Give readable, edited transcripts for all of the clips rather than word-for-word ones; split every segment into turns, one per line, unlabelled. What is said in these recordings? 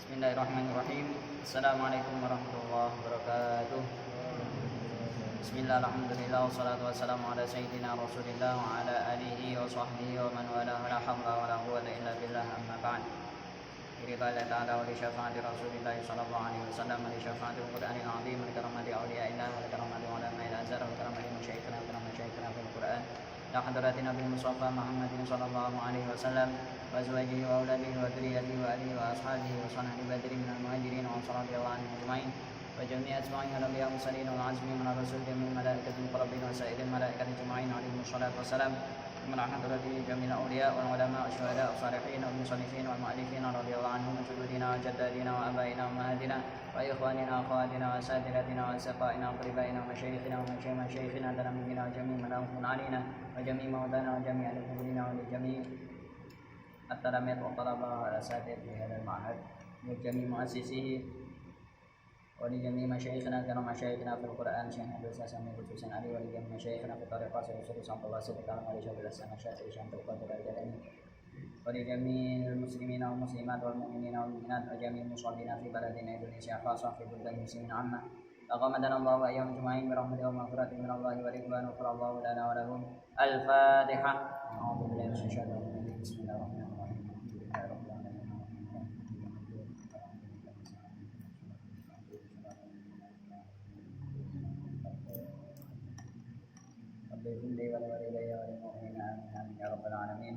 Bismillahirrahmanirrahim. Assalamualaikum warahmatullahi wabarakatuh. Bismillah, alhamdulillah, wassalatu wassalamu ala sayyidina rasulillah wa ala alihi wa sahbihi wa man wala la hawla wa la quwwata illa billah, amma ba'd. Iriqala ta'ala wa li syafa'ati rasulillah sallallahu alaihi wasallam wa li syafa'ati al-Qur'anil azim wa li karamati awliya'illah wa li karamati ulama'il azhar wa li karamati masyayikhina fil Qur'an la hadratin Nabi Mustafa Muhammadin sallallahu alaihi wasallam wa azwajihi wa auladihi wa dzurriyyatihi wa alihi wa ashabihi wa sahbihi badri minal muhajirin wa radhiyallahu anhum ajma'in wa jami'i asma'in wal anbiya mursalin wal azmi min ar-rusul jami'il malaikatil muqarrabin wa sa'iril malaikati ajma'in alaihim wassalatu wassalam min hadrati jamil awliya wal ulama wasyuhada was-salihin wal musannifin wal mu'allifin radhiyallahu anhum wa jududina wa jaddadina wa abaina wa ummahatina wa ikhwanina wa akhwatina wa asatidatina wa asqaina wa qaribaina wa masyayikhina wa masyayikhina tanamina wa jami'i man lahum alaina wa jami'i maudana wa jami'i al-mu'minina wa jami'i at-talamid wa talaba wa asatid fi hadzal ma'had wa jami'i mu'assisihi wa li jami'i masyayikhina kana masyayikhina fil Qur'an Syekh Abdul Sami khususan ali wa li jami'i masyayikhina fi tariqah Syekh sampai wasit kalam ali Syekh Hasan Syekh Syekh Qadir al-Jilani wa li jami'il muslimina wal muslimat wal mu'minina wal mu'minat wa jami'il musallina fi baladina Indonesia khassah fi buldani muslimin amma taqammadana Allah wa ayyam ajma'in bi rahmatihi wa maghfiratihi min Allah wa ridwan wa sallallahu lana wa lahum al-Fatihah. A'udzu billahi minasy syaithanir rajim. Bismillahirrahmanirrahim.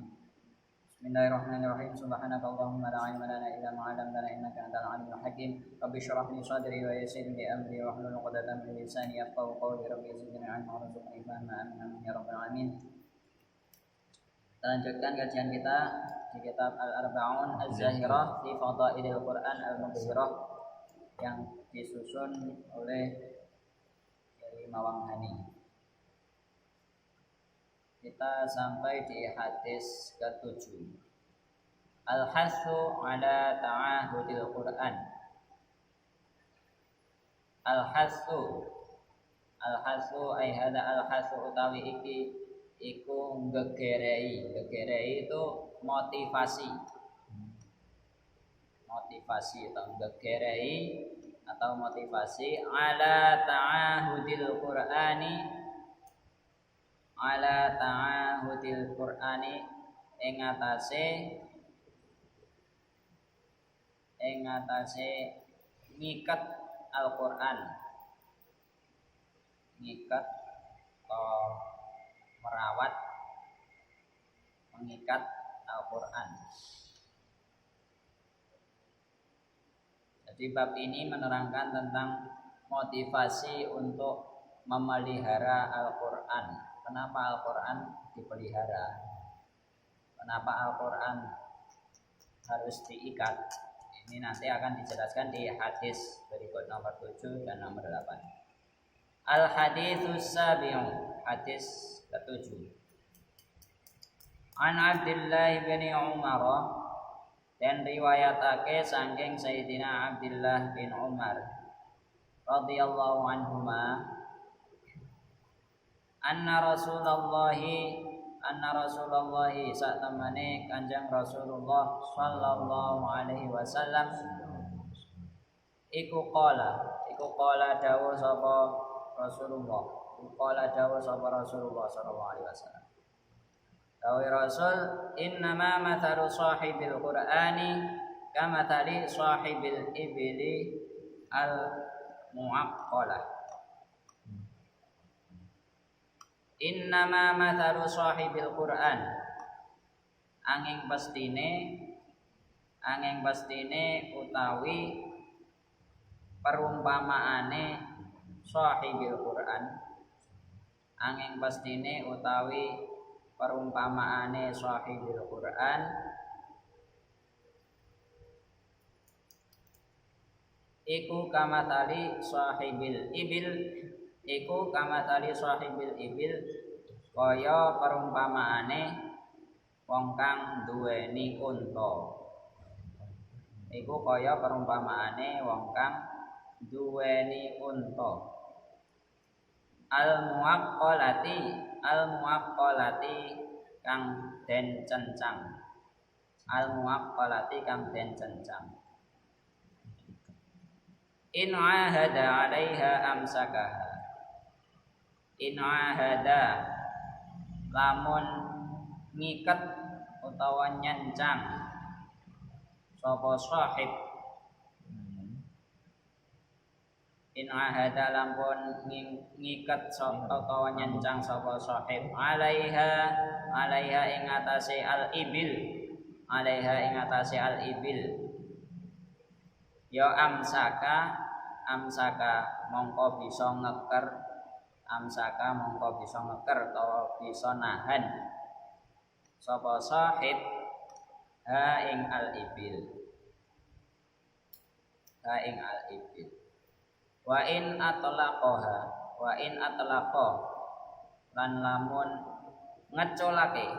Bismillahirrahmanirrahim. Subhanakallahumma la ilma lana illa ma 'allamtana innaka antal alimul hakim. Rabbi shrah li sadri wa yassir li amri wahlul 'uqdatam min lisani yafqahu qawli. Rabbi zidni 'ilman warzuqni fahma. Amin ya rabbal alamin. Kita lanjutkan kajian kita di kitab Al-Arba'un Az-Zahirah fi Fadailil Quran Al-Mubhirah yang disusun oleh Kiai Mawang Hani. Kita sampai di hadis ke-7. Al-hassu ala ta'ahudil Quran. Al-hassu ay hada al-hassu utawi iki iku ngegerei. Ngegerei itu motivasi atau ngegerei atau motivasi ala ta'ahudil Qur'ani ing atase ngiket Al-Qur'an, ngiket atau merawat, mengikat Al-Qur'an. Jadi bab ini menerangkan tentang motivasi untuk memelihara Al-Qur'an. Kenapa Al-Qur'an dipelihara? Kenapa Al-Qur'an harus diikat? Ini nanti akan dijelaskan di hadis berikut nomor 7 dan nomor 8. Al-haditsus sabi'u, hadis ke-7. An Abdullah bin Umar, dan riwayatake saking Sayyidina Abdullah bin Umar radhiyallahu anhuma anna Rasulullah satamane Kanjeng Rasulullah sallallahu alaihi wasallam iku qala dawuh sapa Rasulullah sallallahu alaihi wasallam. Dawuh Rasul, innama mathalu sahibil Qur'ani kamathali sahibil ibli al-mu'aqqalah. Innama mathalu sahibil Qur'an, angin pastine utawi perumpamaane sahibil Qur'an, angin pastine utawi perumpamaane sahibil Qur'an iku kamathali sahibil ibil kaya perumpamaane wong kang duweni unta. Iku kaya perumpamaane wong kang duweni unta. Al-muwaqqalati kang den cencang. Al-muwaqqalati kang den cencang. In ahada 'alaiha amsakaha. In ahada lamun ngiket utawa nyancang sapa sahib. In ahada lamun ngiket utawa nyancang sapa sahib 'alaiha ing atase al-ibil. 'Alaiha ing atase al-ibil. Ya amsaka mongko bisa ngeker, amsaka mongko bisa ngeker utawa bisa nahan sapa sahib ha ing al-ibil. Ha ing al-ibil. Wa in atlaqaha, wa in atlaqa lan lamun ngecolake,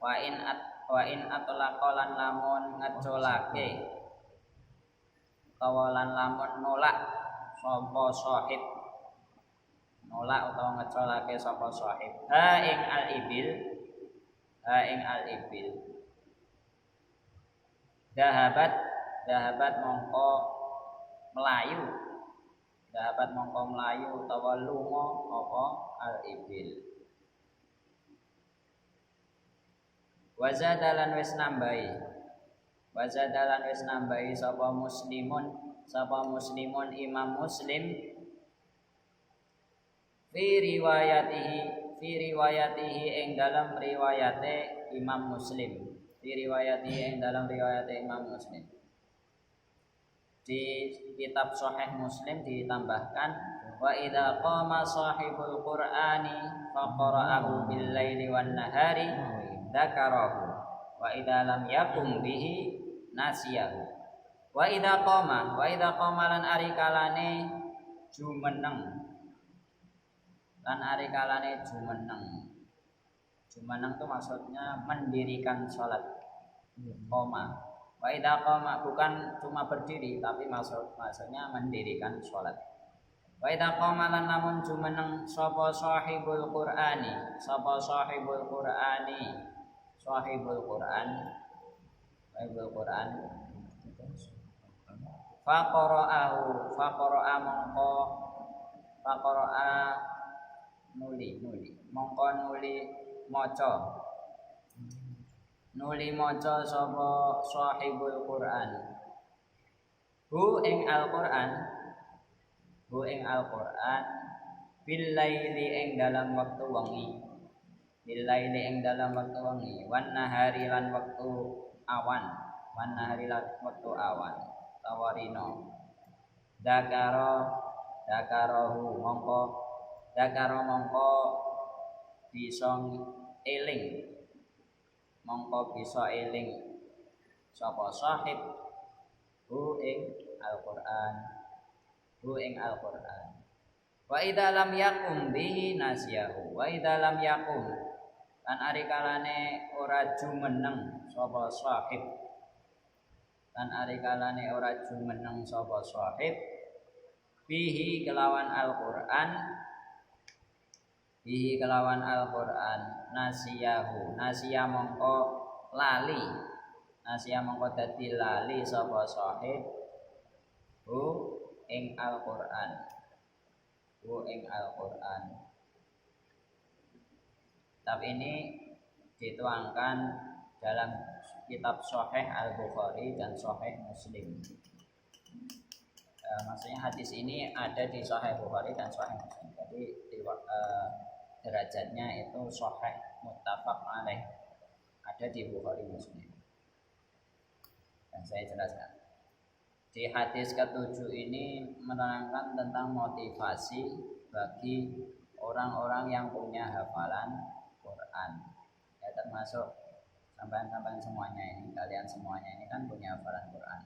wa in atlaqa lan lamun ngecolake utawa lan lamun nolak sapa sahib, nolak utawa ngecolake sapa sahib ha ing al-ibil, ha ing al-ibil. Dahabat mongko melayu, dahabat mongko melayu utawa lunga apa al-ibil. Wazadalan wis nambahi, wazadalan wis nambahi sapa muslimun Imam Muslim fi riwayatihi ing dalam riwayate Imam Muslim, fi riwayatihi ing dalam riwayate Imam Muslim. Di kitab Sahih Muslim ditambahkan wa idza qama sahibul qur'ani faqara'ahu bil laili wan nahari dzakarahu wa idza lam yakum bihi nasiyahu. Wa idza qama lan ari kalane jumeneng, lan ari kalane jumeneng. Jumeneng itu maksudnya mendirikan salat. Qoma. Wa idza qama bukan cuma berdiri tapi maksudnya mendirikan salat. Wa idza qama lan lamun jumeneng sapa sahibul qur'ani, sapa sahibul qur'ani, sahibul qur'an, sahibul qur'an faqara'a nuli mongko nuli maca sapa sahibul qur'an hu ing al-qur'an bil laili ing dalam waktu wengi, bil laili ing dalam waktu wengi, wan nahari lan waktu awan, wan nahari lan waktu awan tawarino. Dakarahu mongko bisa eling, mongko bisa eling sapa sahib hu ing al-Qur'an, hu ing al-Qur'an. Wa idza lam yakum bihi nasiyahu, wa idza lam yakum lan ari kalane ora jumeneng sapa sahib, lan ari kalane ora jumeneng sapa sahib bihi kelawan Al-Qur'an, bihi kelawan Al-Qur'an nasiyahu, nasiya mongko lali, nasiya mongko dadi lali sapa sahib hu ing Al-Qur'an, hu ing Al-Qur'an. Kitab ini dituangkan dalam kitab Sahih Al-Bukhari dan Sahih Muslim. Maksudnya hadis ini ada di Sahih Bukhari dan Sahih Muslim. Jadi derajatnya itu Sahih muttafaq alaih, ada di Bukhari Muslim. Dan saya jelaskan. Di hadis ke-7 ini menerangkan tentang motivasi bagi orang-orang yang punya hafalan Quran. Ya, termasuk sampai-sampai semuanya ini, kalian semuanya ini kan punya hafalan Quran.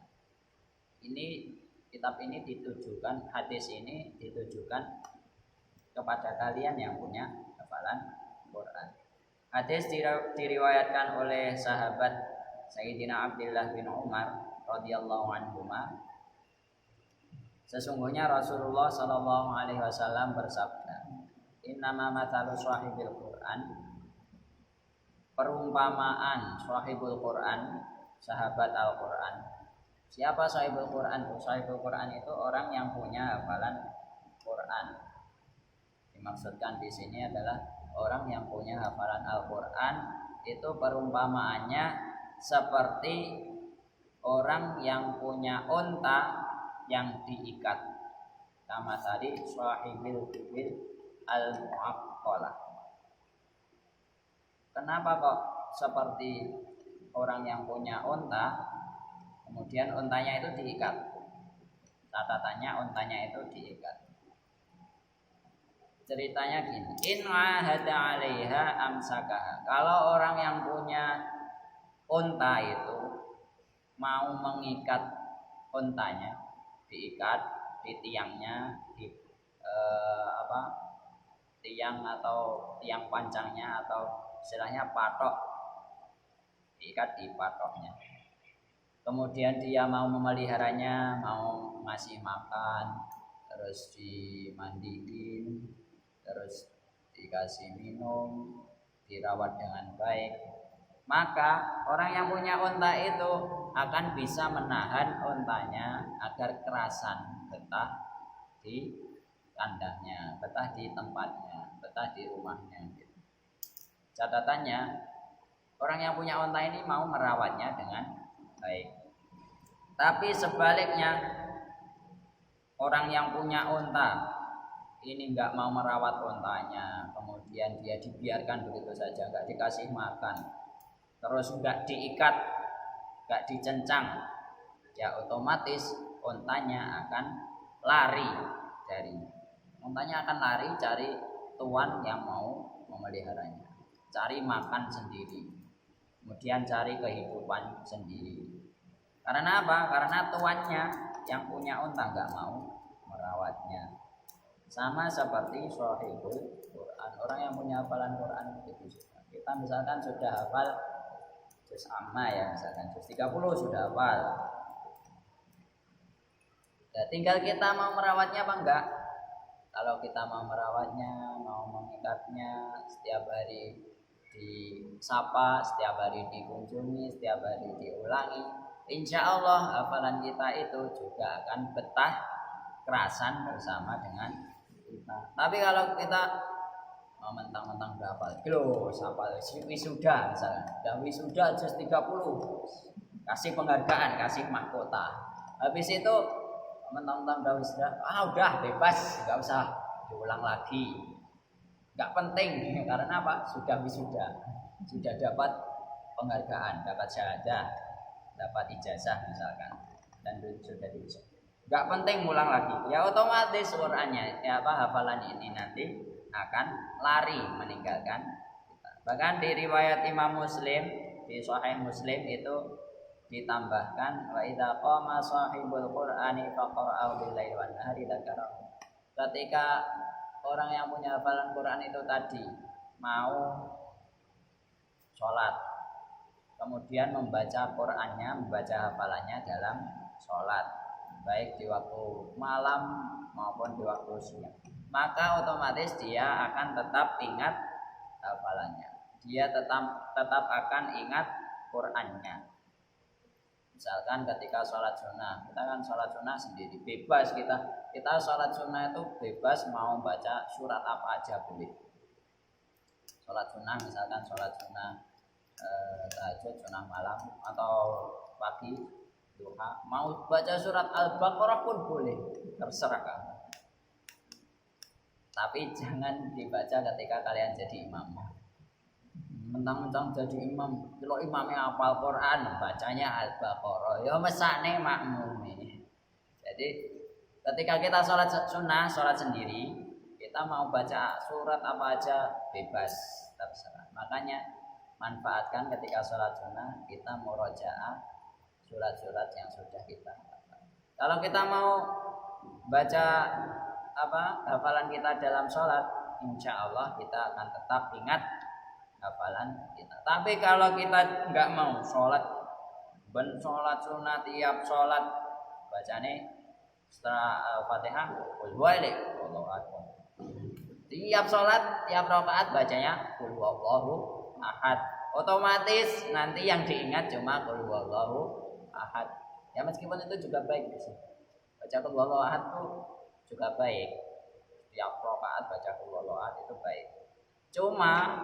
Ini kitab ini ditujukan, hadis ini ditujukan kepada kalian yang punya hafalan Quran. Hadis diriwayatkan oleh sahabat Sayyidina Abdullah bin Umar radhiyallahu anhuma. Sesungguhnya Rasulullah sallallahu alaihi wasallam bersabda, "Innama mathalu sahibil Quran," perumpamaan sahibul Quran, sahabat Al-Quran, Siapa sahibul Quran? Sahibul Quran itu orang yang punya hafalan Quran. Dimaksudkan di sini adalah orang yang punya hafalan Al-Quran. Itu perumpamaannya seperti orang yang punya unta yang diikat. Kama tadi sahibil ibil al-mu'aqqalah. Kenapa kok seperti orang yang punya unta, kemudian untanya itu diikat? Catatannya untanya itu diikat. Ceritanya gini, in ahada 'alaiha amsakaha. Kalau orang yang punya unta itu mau mengikat untanya, diikat di tiangnya, di tiang atau tiang pancangnya atau istilahnya patok, diikat di patoknya. Kemudian dia mau memeliharanya, mau ngasih makan, terus dimandiin, terus dikasih minum, dirawat dengan baik, maka orang yang punya unta itu akan bisa menahan untanya agar kerasan betah di kandangnya, betah di tempatnya, betah di rumahnya. Catatannya, orang yang punya unta ini mau merawatnya dengan baik. Tapi sebaliknya, orang yang punya unta ini nggak mau merawat untanya, kemudian dia dibiarkan begitu saja, nggak dikasih makan, terus nggak diikat, nggak dicencang, ya otomatis untanya akan lari darinya. Untanya akan lari cari tuan yang mau memeliharanya, cari makan sendiri, kemudian cari kehidupan sendiri. Karena apa? Karena tuannya yang punya unta nggak mau merawatnya. Sama seperti sahibul Quran, orang yang punya hafalan Quran begitu juga. Kita misalkan sudah hafal juz amma ya, misalkan juz 30 sudah hafal. Ya, tinggal kita mau merawatnya apa enggak. Kalau kita mau merawatnya, mau mengikatnya, setiap hari disapa, setiap hari dikunjungi, setiap hari diulangi, insya Allah hafalan kita itu juga akan betah kerasan bersama dengan kita. Tapi kalau kita mentang-mentang berapa kilo hafal wisuda misalnya, dan wisuda juz 30, kasih penghargaan, kasih mahkota, habis itu mentang-mentang udah wisuda, udah bebas, nggak usah diulang lagi, nggak penting. Karena apa? Sudah wisuda, sudah dapat penghargaan, dapat syahadah, dapat ijazah misalkan, dan sudah diwisuda, nggak penting ngulang lagi. Ya otomatis Qurannya, hafalan ini nanti akan lari meninggalkan kita. Bahkan di riwayat Imam Muslim, di Sahih Muslim itu ditambahkan, wa idza qama sahibul Qur'ani faqra'ahu bil-laili wan nahari dzakarahu. Ketika orang yang punya hafalan Quran itu tadi mau sholat, kemudian membaca Qurannya, membaca hafalannya dalam sholat, baik di waktu malam maupun di waktu siang, maka otomatis dia akan tetap ingat hafalannya, dia tetap akan ingat Qurannya. Misalkan ketika sholat sunnah, kita kan sholat sunnah sendiri, bebas kita sholat sunnah itu bebas mau baca surat apa aja boleh. Sholat sunnah misalkan sholat sunnah tahajud, sunnah malam atau pagi duha, mau baca surat Al-Baqarah pun boleh, terserah kamu. Tapi jangan dibaca ketika kalian jadi imam. Mentang-mentang jadi imam, kalau imamnya hafal Quran, bacanya Al-Baqarah, ya mesane makmum ini. Jadi ketika kita sholat sunnah, sholat sendiri, kita mau baca surat apa aja bebas, terserah. Makanya manfaatkan ketika sholat sunnah kita murojaah surat-surat yang sudah kita hafal. Kalau kita mau baca hafalan kita dalam sholat, insya Allah kita akan tetap ingat hafalan kita. Tapi kalau kita nggak mau sholat sunnah, tiap sholat bacane setelah Al-Fatihah qul huwallahu ahad. Tiap sholat, tiap rakaat bacanya qul huwallahu ahad. Otomatis nanti yang diingat cuma qul huwallahu ahad. Ya meskipun itu juga baik sih. Baca qul huwallahu ahad itu juga baik. Setiap rakaat baca qul huwallahu ahad itu baik. Cuma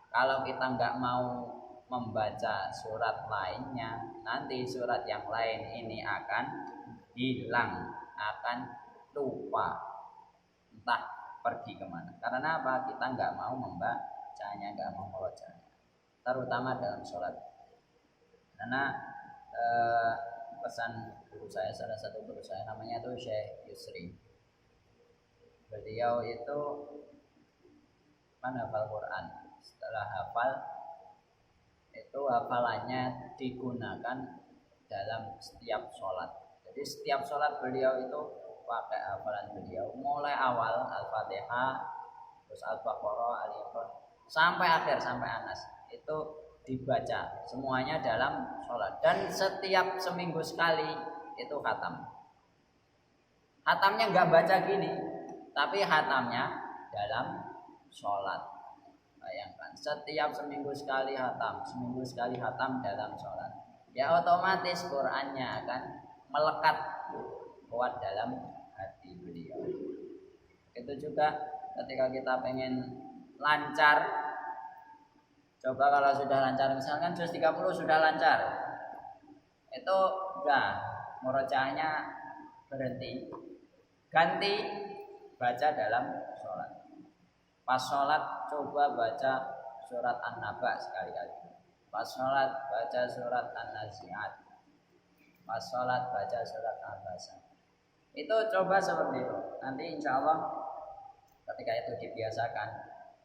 kalau kita nggak mau membaca surat lainnya, nanti surat yang lain ini akan hilang, akan lupa, entah pergi kemana. Karena apa? Kita nggak mau membacanya, nggak mau merojanya, terutama dalam sholat. Karena pesan guru saya, salah satu guru saya namanya itu Syekh Yusri. Beliau itu menghafal Quran. Setelah hafal itu hafalannya digunakan dalam setiap sholat. Jadi setiap sholat beliau itu pakai hafalan beliau, mulai awal Al-Fatihah, terus Al-Baqarah, Al-Imran, sampai akhir, sampai Anas, itu dibaca semuanya dalam sholat. Dan setiap seminggu sekali itu khatam. Khatamnya nggak baca gini, tapi khatamnya dalam sholat. Bayangkan, setiap seminggu sekali khatam, seminggu sekali khatam dalam sholat. Ya otomatis Qur'annya akan melekat kuat dalam hati beliau. Itu juga ketika kita pengen lancar, coba kalau sudah lancar, misalkan juz 30 sudah lancar, itu udah murojaahnya berhenti, ganti baca dalam sholat. Pas sholat coba baca surat An-Naba sekali-kali. Pas sholat baca surat An-Nazi'at. Pas sholat baca surat Al-Baqarah. Itu coba seperti itu. Nanti insya Allah ketika itu dibiasakan,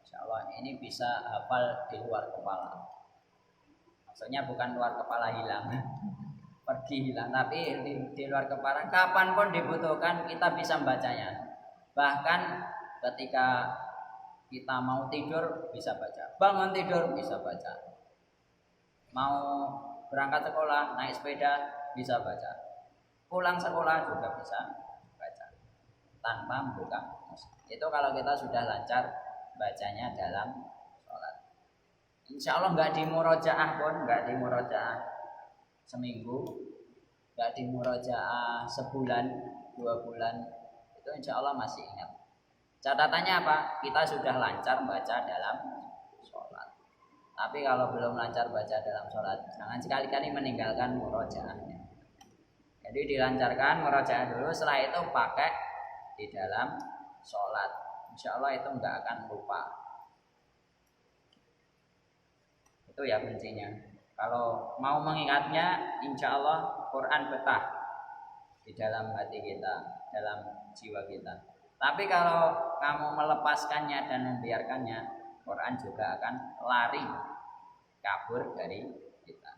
insya Allah ini bisa hafal di luar kepala. Maksudnya bukan luar kepala hilang, pergi hilang, tapi di luar kepala. Kapanpun dibutuhkan kita bisa membacanya. Bahkan ketika kita mau tidur bisa baca, bangun tidur bisa baca, mau berangkat sekolah, naik sepeda bisa baca, pulang sekolah juga bisa baca tanpa membuka musik. Itu kalau kita sudah lancar bacanya dalam sholat. Insya Allah nggak dimurojaah pun, nggak dimurojaah seminggu, nggak dimurojaah sebulan, 2 bulan, itu insya Allah masih ingat. Catatannya apa? Kita sudah lancar baca dalam sholat. Tapi kalau belum lancar baca dalam sholat, jangan sekali-kali meninggalkan murojaahnya. Jadi dilancarkan murojaah dulu, setelah itu pakai di dalam sholat. Insya Allah itu nggak akan lupa. Itu ya kuncinya. Kalau mau mengingatnya, insya Allah Quran betah di dalam hati kita, dalam jiwa kita. Tapi kalau kamu melepaskannya dan membiarkannya, Quran juga akan lari kabur dari kita.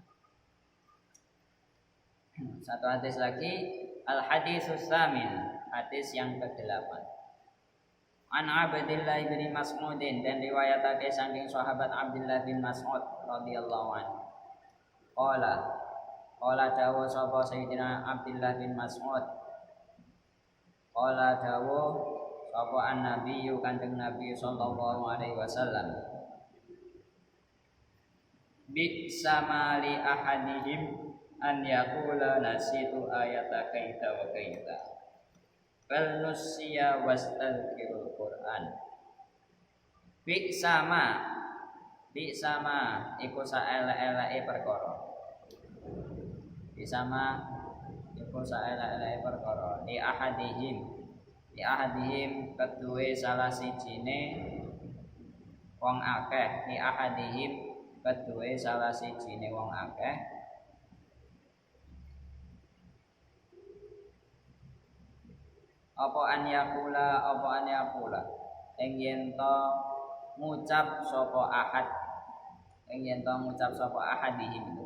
Satu hadis lagi, al-haditsus tsamin, hadis yang ke-8. An Abdillah bin Mas'udin, dan riwayatake saking sahabat Abdullah bin Mas'ud radhiyallahu anhu. Qala dawu sapa Sayyidina Abdullah bin Mas'ud. Qala dawuh sapa an-nabiyyu kanjeng Nabi sallallahu alaihi wasallam. Bi samali ahadihim an yaqula nasitu ayata kaita wa kaita. Bal nusiya wastadzkirul Qur'an. Bi sama iku saelek-eleke perkara. Bi sama iku saelek-eleke perkara. Li ahadihim kedue salah sijine wong akeh. Li ahadihim kedue salah sijine wong akeh. Apa an yakula ing yen to ngucap sapa ahad, ing yen to ngucap sapa ahadihim,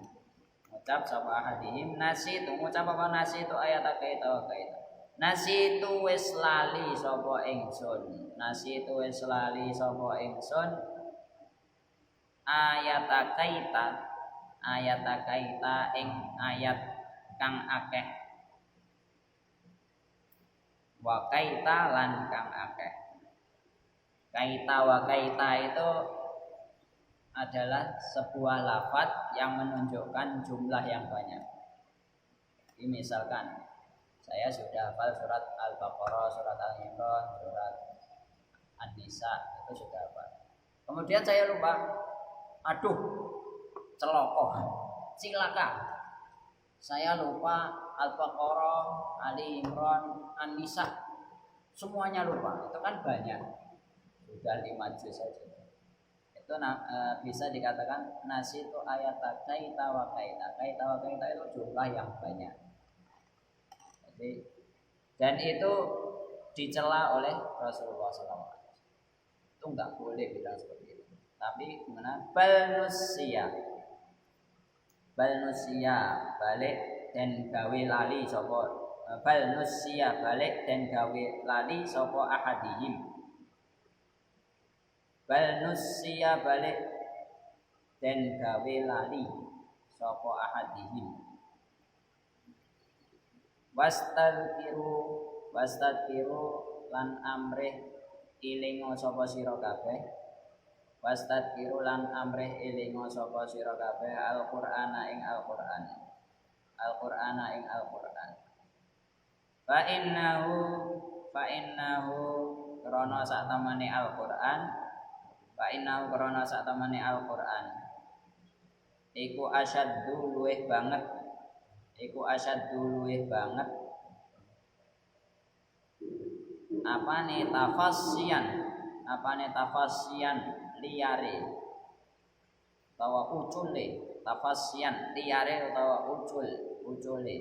ngucap sapa ahadihim nasitu, ngucap apa nasitu ayat kaita wa kaita. Nasitu wis lali sapa ingsun, nasitu wis lali sapa ingsun ayat kaita ing ayat kang akeh. Wa kaita lan kang akeh. Kaita wa kaita itu adalah sebuah lafaz yang menunjukkan jumlah yang banyak. misalkan saya sudah hafal surat Al-Baqarah, surat Al-Imran, surat An-Nisa, itu sudah hafal. Kemudian saya lupa, aduh, celoko, cilaka, saya lupa Al-Baqarah, Ali Imran, An-Nisa, semuanya lupa. Itu kan banyak, sudah 5 juz saja. Itu bisa dikatakan nasitu ayat kaita wa kaita. Kaita wa kaita itu jumlah yang banyak. Jadi, dan itu dicela oleh Rasulullah SAW. Itu enggak boleh bilang seperti itu. Tapi gimana? Balnusia balik dan gawe lali sapa. Balnusia balik dan gawe lali sapa ahadihim. Balnusia balik dan gawe lali sapa ahadihim. Wastadkiru lan amrih ilinga sapa sira kabeh. Wastadkiru lan amrih ilinga sapa sira kabeh Al-Qur'ana ing Al-Qur'an. Al-Qur'ana ing Al-Qur'an. Fa innahu krana sak temene Al-Qur'an. Fa innahu krana sak temene Al-Qur'an. Iku asyaddu luweh banget. Apane tafasian liyare utawa ucule, tafasian liyare utawa ucule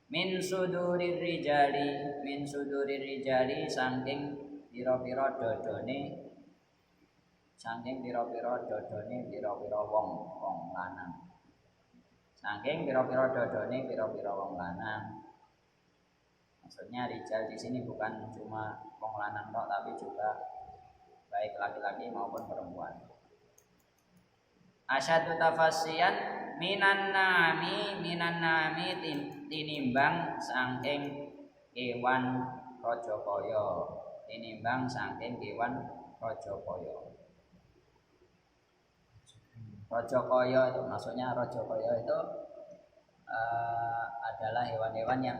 min sudurir rijali saking pira-pira dodone pira-pira wong lanang. Saking pira-pira dodone pira-pira wong lanang. Maksudnya rijal di sini bukan cuma wong lanang tok, tapi juga baik laki-laki maupun perempuan. Asyadu tafasian minan nami tinimbang saking kewan Rajakaya. Rajakaya itu maksudnya Rajakaya itu adalah hewan-hewan yang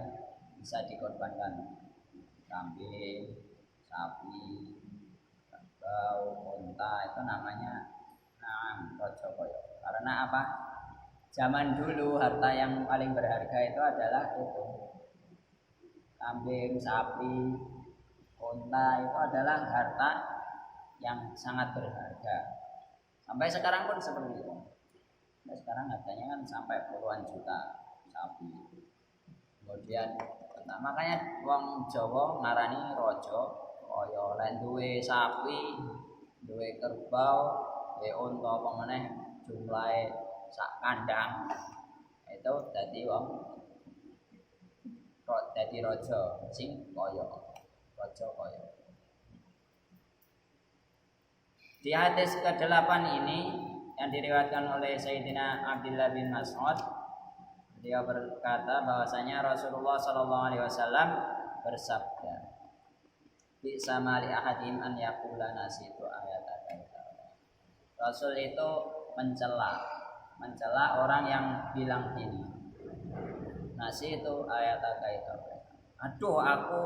bisa dikorbankan. Kambing, sapi, kerbau, unta itu namanya Rajakaya. Karena apa? Zaman dulu harta yang paling berharga itu adalah itu. Kambing, sapi, unta itu adalah harta yang sangat berharga. Sampai sekarang pun seperti itu. Sampai sekarang harganya kan sampai puluhan juta sapi. Kemudian makanya wong Jawa ngarani raja kaya lek duwe sapi, duwe kerbau, duwe unta apa meneh jumlahe sak kandang itu dadi raja sing kaya. Di hadis ke-8 ini yang diriwayatkan oleh Sayyidina Abdullah bin Mas'ud, dia berkata bahwasanya Rasulullah SAW bersabda, "Bi samali ahadim an yaqula nasitu ayat kaita." Rasul itu mencela orang yang bilang gini, nasitu ayat kaita. Aduh, aku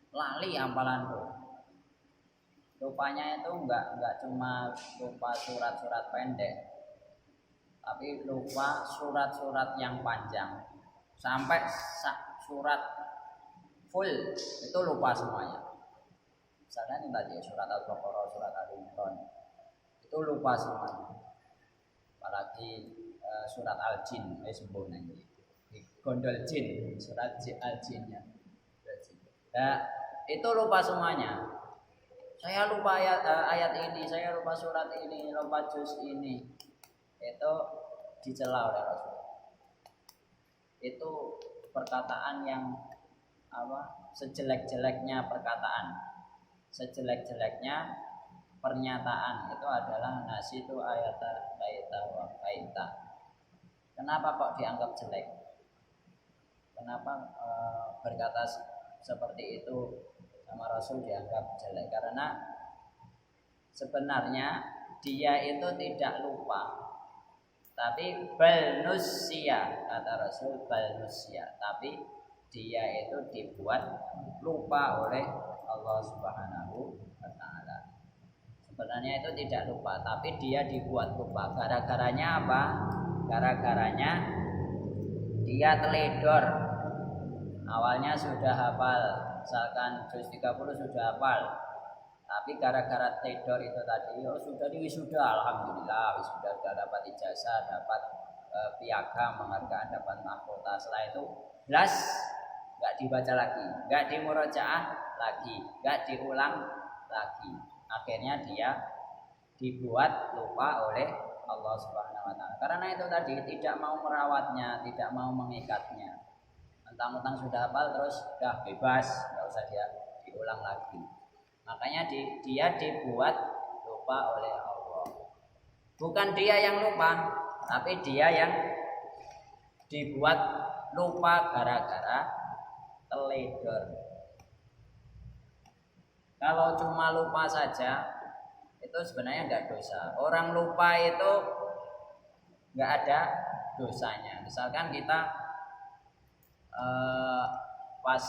lali hafalanku. Rupanya itu enggak cuma lupa surat-surat pendek, tapi lupa surat-surat yang panjang. Sampai surat full itu lupa semuanya. Misalnya ini tadi surat Al-Baqarah, surat Al-Imran itu lupa semuanya. Apalagi surat Al-Jin, sembuh nanti. Gondol jin, surat Al-Jinnya. Nah, itu lupa semuanya. Saya lupa ayat ini, saya lupa surat ini, lupa juz ini. Itu dicela oleh Rasul. Itu perkataan yang sejelek-jeleknya perkataan, sejelek-jeleknya pernyataan itu adalah nasitu ayat kaita wa kaita. Kenapa kok dianggap jelek? Kenapa berkata seperti itu sama Rasul dianggap jelek? Karena sebenarnya dia itu tidak lupa, Tapi bal nusya, kata Rasul, bal nusya, tapi dia itu dibuat lupa oleh Allah Subhanahu wa taala. Sebenarnya itu tidak lupa, tapi dia dibuat lupa. Gara-garanya apa? Gara-garanya dia teledor. Awalnya sudah hafal, misalkan juz 30 sudah hafal. Tapi gara-gara teledor itu tadi, sudah wisuda, alhamdulillah, wisuda sudah dapat ijazah, dapat piagam, penghargaan, dapat mahkota. Setelah itu belas nggak dibaca lagi, nggak dimurojaah lagi, nggak diulang lagi. Akhirnya dia dibuat lupa oleh Allah Subhanahu wa taala. Karena itu tadi tidak mau merawatnya, tidak mau mengikatnya. Mentang-mentang sudah hafal terus sudah bebas, nggak usah dia diulang lagi. Makanya dia dibuat lupa oleh Allah. Bukan dia yang lupa, tapi dia yang dibuat lupa gara-gara teledor. Kalau cuma lupa saja itu sebenarnya nggak dosa. Orang lupa itu nggak ada dosanya. Misalkan kita pas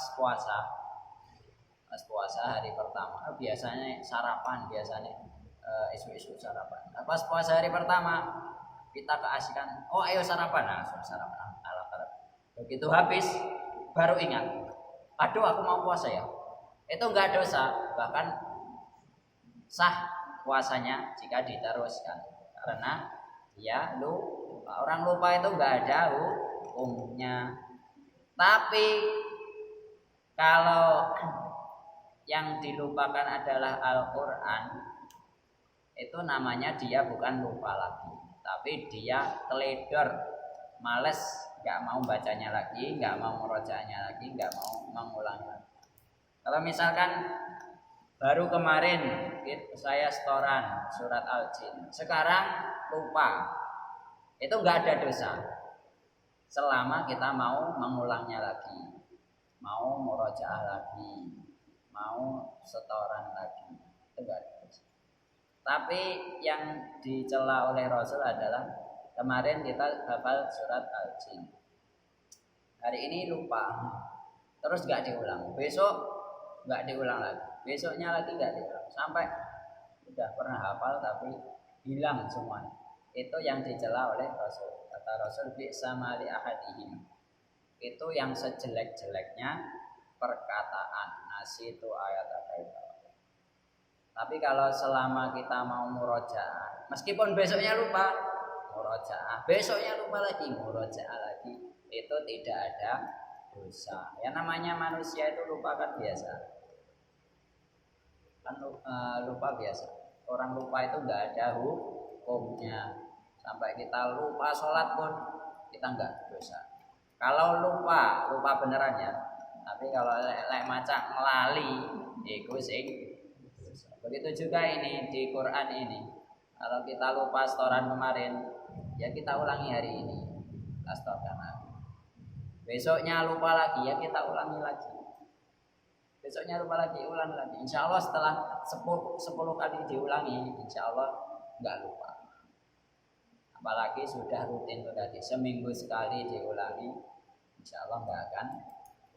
puasa hari pertama, biasanya sarapan, isu-isu sarapan. Pas puasa hari pertama kita keasikan, oh ayo sarapan, nah sudah sarapan ala karet. Begitu habis baru ingat, aduh aku mau puasa ya. Itu enggak dosa, bahkan sah puasanya jika diteruskan, karena dia lupa. Orang lupa itu enggak ada hukumnya. Tapi kalau yang dilupakan adalah Al-Quran, itu namanya dia bukan lupa lagi, tapi dia teledor, males, nggak mau bacanya lagi, nggak mau merojaahnya lagi, nggak mau mengulangnya. Kalau misalkan baru kemarin saya setoran surat Al-Jin, sekarang lupa, itu nggak ada dosa, selama kita mau mengulangnya lagi, mau murojaah lagi, mau setoran lagi, itu enggak ada. Tapi yang dicela oleh Rasul adalah kemarin kita hafal surat Al-Jin, hari ini lupa, terus enggak diulang, besok enggak diulang lagi, besoknya lagi enggak diulang, sampai udah pernah hafal tapi hilang semuanya. Itu yang dicela oleh Rasul. Kata Rasul, bi'sa ma li ahadihim, itu yang sejelek-jeleknya perkataan. Nasi itu ayat apa. Tapi kalau selama kita mau murojaah, meskipun besoknya lupa, murojaah, besoknya lupa lagi, murojaah lagi, itu tidak ada dosa. Ya namanya manusia itu lupa kan biasa, kan lupa biasa. Orang lupa itu nggak ada hukumnya. Sampai kita lupa sholat pun kita nggak dosa. Kalau lupa beneran ya. Tapi kalau lek macak ngelali, iku sing dosa. Begitu juga ini di Quran ini. Kalau kita lupa setoran kemarin, ya kita ulangi hari ini. Kita setorkan lagi. Besoknya lupa lagi, ya kita ulangi lagi. Besoknya lupa lagi, ulang lagi. Insya Allah setelah 10 kali diulangi, insya Allah nggak lupa. Apalagi sudah rutin tadi, seminggu sekali diulangi, insya Allah nggak akan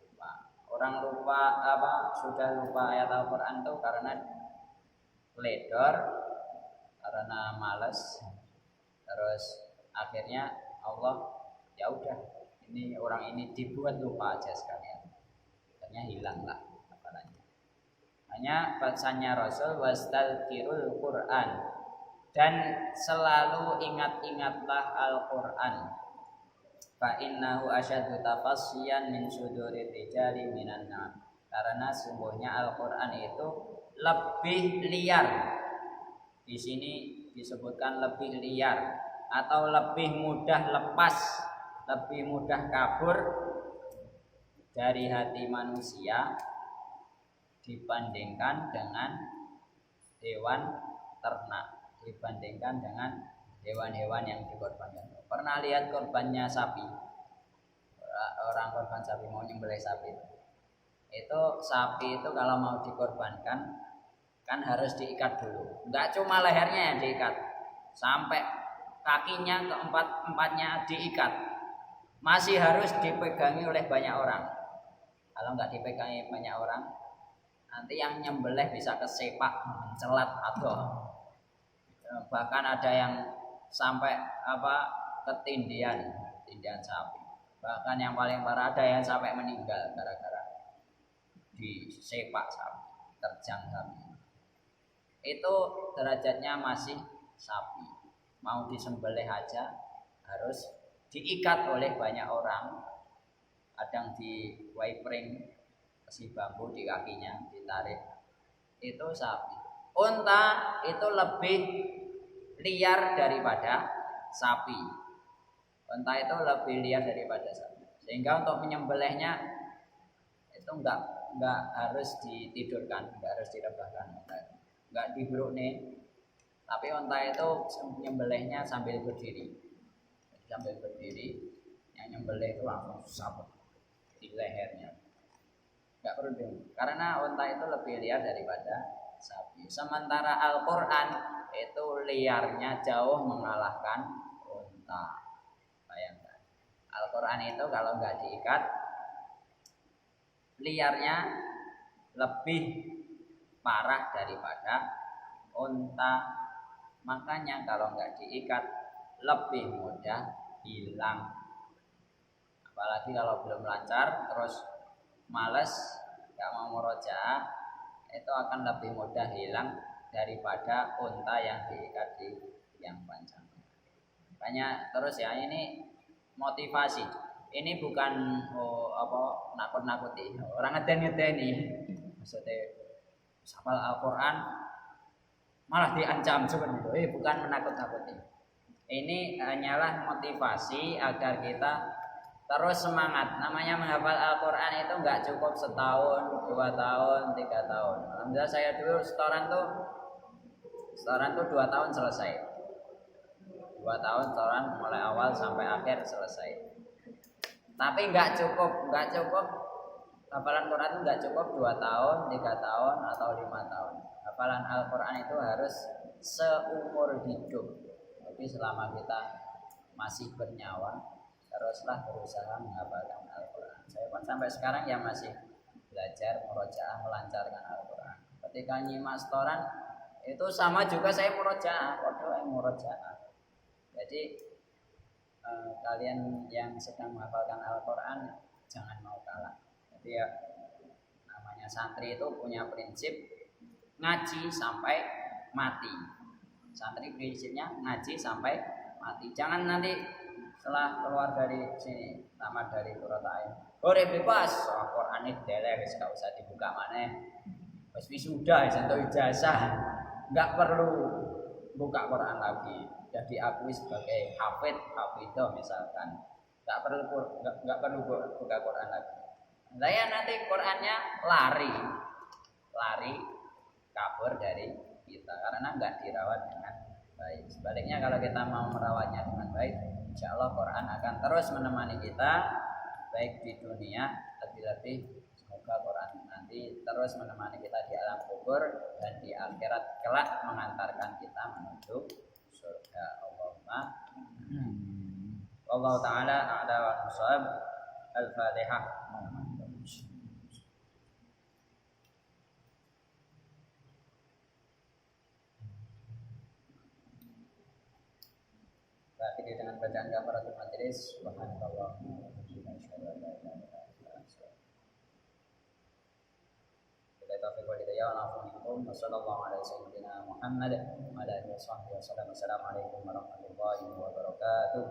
lupa. Orang lupa sudah lupa ayat Al-Quran itu karena ledor, karena malas, terus akhirnya Allah ya udah, ini orang ini dibuat lupa aja sekalian, akhirnya hilang lah apalagi. Hanya bacanya Rasul wastadzkirul Quran, dan selalu ingat-ingatlah Al-Quran. Fa innahu asyaddu tafassiyan min sudurir rijali minan nar. Karena sungguhnya Al-Quran itu lebih liar. Di sini disebutkan lebih liar atau lebih mudah lepas, lebih mudah kabur dari hati manusia dibandingkan dengan hewan ternak, dibandingkan dengan hewan-hewan yang dikorbankan. Pernah lihat korbannya sapi? Orang korban sapi, mau nyembelih sapi. Itu sapi itu kalau mau dikorbankan kan harus diikat dulu. Enggak cuma lehernya yang diikat, sampai kakinya keempat-empatnya diikat, masih harus dipegangi oleh banyak orang. Kalau nggak dipegangi banyak orang, nanti yang nyembelih bisa kesepak, mencelat atau bahkan ada yang sampai ketindian sapi. Bahkan yang paling parah ada yang sampai meninggal gara-gara disepak sapi, terjang sapi. Itu derajatnya masih sapi. Mau disembelih aja harus diikat oleh banyak orang. Kadang di wipering, kasih bambu di kakinya, ditarik. Itu sapi. Unta itu lebih liar daripada sapi. Unta itu lebih liar daripada sapi. Sehingga untuk menyembelihnya itu enggak harus ditidurkan, enggak harus direbahkan, enggak diburuk nih. Tapi unta itu menyembelihnya sambil berdiri. Sambil berdiri, yang nyembelih itu langsung sabut di lehernya. Enggak perlu bingung. Karena unta itu lebih liar daripada sapi. Sementara Al-Qur'an itu liarnya jauh mengalahkan unta. Bayangkan. Al-Qur'an itu kalau enggak diikat, liarnya lebih parah daripada unta. Makanya kalau nggak diikat lebih mudah hilang. Apalagi kalau belum lancar terus males nggak mau murojaah, itu akan lebih mudah hilang daripada unta yang diikat di yang panjang. Makanya terus ya, ini motivasi. Ini bukan nakut-nakuti. Orang ngeden-ngedeni. Maksudnya hafal Al-Qur'an malah diancam seperti itu. Bukan menakut-nakuti. Ini hanyalah motivasi agar kita terus semangat. Namanya menghafal Al-Qur'an itu enggak cukup setahun, 2 tahun, 3 tahun. Alhamdulillah saya dulu setoran tuh 2 tahun selesai. 2 tahun setoran mulai awal sampai akhir selesai. Tapi enggak cukup hafalan Quran itu enggak cukup 2 tahun, 3 tahun atau 5 tahun. Hafalan Al-Qur'an itu harus seumur hidup. Jadi selama kita masih bernyawa, teruslah berusaha menghafalkan Al-Qur'an. Saya pun sampai sekarang ya masih belajar murojaah, melancarkan Al-Qur'an. Ketika nyimak setoran itu sama juga saya murojaah. Jadi kalian yang sedang menghafalkan Al-Qur'an jangan mau kalah. Jadi ya, namanya santri itu punya prinsip ngaji sampai mati. Santri prinsipnya ngaji sampai mati. Jangan nanti setelah keluar dari sini, tamat dari Qur'an, bebas, Al-Qur'an ini deleh, gak usah dibuka maneh. Wis wisuda entuk ijazah, enggak perlu buka Quran lagi. Sudah diakui sebagai hafidh misalkan. Enggak perlu buka Quran lagi. Saya nanti Qur'annya lari kabur dari kita karena enggak dirawat dengan baik. Sebaliknya kalau kita mau merawatnya dengan baik, insya Allah Quran akan terus menemani kita baik di dunia, lebih-lebih semoga Quran nanti terus menemani kita di alam kubur dan di akhirat kelak mengantarkan kita menuju surga. Allahumma Allah taala a'la wa shawab. Al-Fatihah. Akhiri dengan bacaan kafaratul majelis. Subhanallah. Taufiq wal hidayah wa nafa'u minkum. Wassallallahu ala sayyidina Muhammad wa ala alihi wa sahbihi wasallam. Assalamualaikum warahmatullahi wabarakatuh.